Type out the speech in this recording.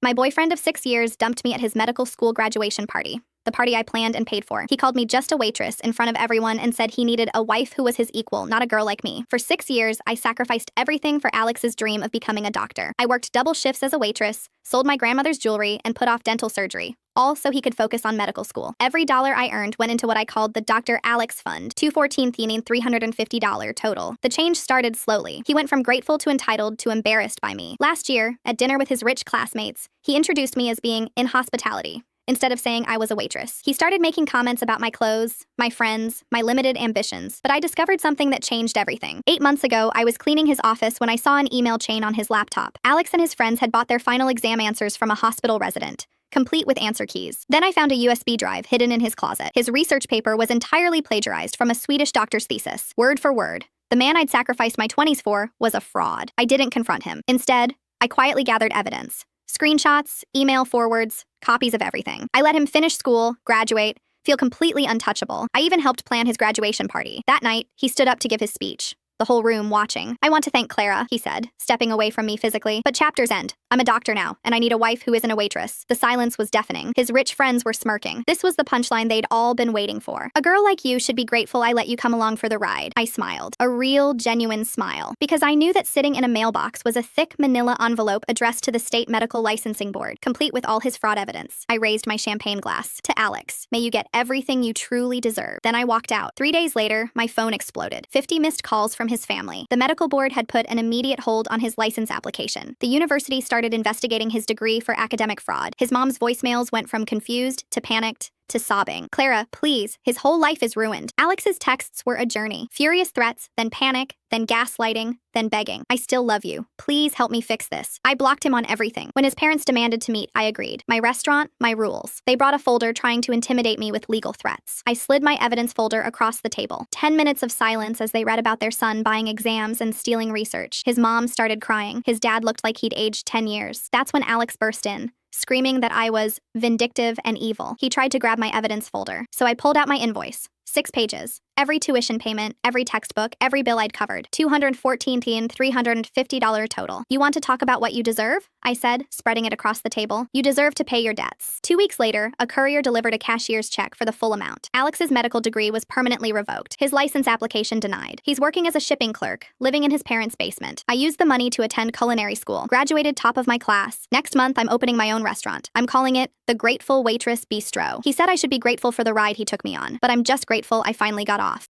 My boyfriend of 6 years dumped me at his medical school graduation party, the party I planned and paid for. He called me just a waitress in front of everyone and said he needed a wife who was his equal, not a girl like me. For 6 years, I sacrificed everything for Alex's dream of becoming a doctor. I worked double shifts as a waitress, sold my grandmother's jewelry, and put off dental surgery, all so he could focus on medical school. Every dollar I earned went into what I called the Dr. Alex Fund, $214 $350 total. The change started slowly. He went from grateful to entitled to embarrassed by me. Last year, at dinner with his rich classmates, he introduced me as being in hospitality, instead of saying I was a waitress. He started making comments about my clothes, my friends, my limited ambitions, but I discovered something that changed everything. 8 months ago, I was cleaning his office when I saw an email chain on his laptop. Alex and his friends had bought their final exam answers from a hospital resident, complete with answer keys. Then I found a USB drive hidden in his closet. His research paper was entirely plagiarized from a Swedish doctor's thesis, word for word. The man I'd sacrificed my 20s for was a fraud. I didn't confront him. Instead, I quietly gathered evidence. Screenshots, email forwards, copies of everything. I let him finish school, graduate, feel completely untouchable. I even helped plan his graduation party. That night, he stood up to give his speech, the whole room watching. "I want to thank Clara," he said, stepping away from me physically. "But chapters end. I'm a doctor now, and I need a wife who isn't a waitress." The silence was deafening. His rich friends were smirking. This was the punchline they'd all been waiting for. "A girl like you should be grateful I let you come along for the ride." I smiled. A real, genuine smile. Because I knew that sitting in a mailbox was a thick manila envelope addressed to the State Medical Licensing Board, complete with all his fraud evidence. I raised my champagne glass. "To Alex, may you get everything you truly deserve." Then I walked out. 3 days later, my phone exploded. 50 missed calls from his family. The medical board had put an immediate hold on his license application. The university started investigating his degree for academic fraud. His mom's voicemails went from confused to panicked to sobbing. "Clara, please, his whole life is ruined." Alex's texts were a journey. Furious threats, then panic, then gaslighting, then begging. "I still love you. Please help me fix this." I blocked him on everything. When his parents demanded to meet, I agreed. My restaurant, my rules. They brought a folder trying to intimidate me with legal threats. I slid my evidence folder across the table. 10 minutes of silence as they read about their son buying exams and stealing research. His mom started crying. His dad looked like he'd aged 10 years. That's when Alex burst in, screaming that I was vindictive and evil. He tried to grab my evidence folder, so I pulled out my invoice. 6 pages. Every tuition payment, every textbook, every bill I'd covered. $214 $350 total. "You want to talk about what you deserve?" I said, spreading it across the table. "You deserve to pay your debts." 2 weeks later, a courier delivered a cashier's check for the full amount. Alex's medical degree was permanently revoked. His license application denied. He's working as a shipping clerk, living in his parents' basement. I used the money to attend culinary school. Graduated top of my class. Next month, I'm opening my own restaurant. I'm calling it the Grateful Waitress Bistro. He said I should be grateful for the ride he took me on, but I'm just grateful I finally got off.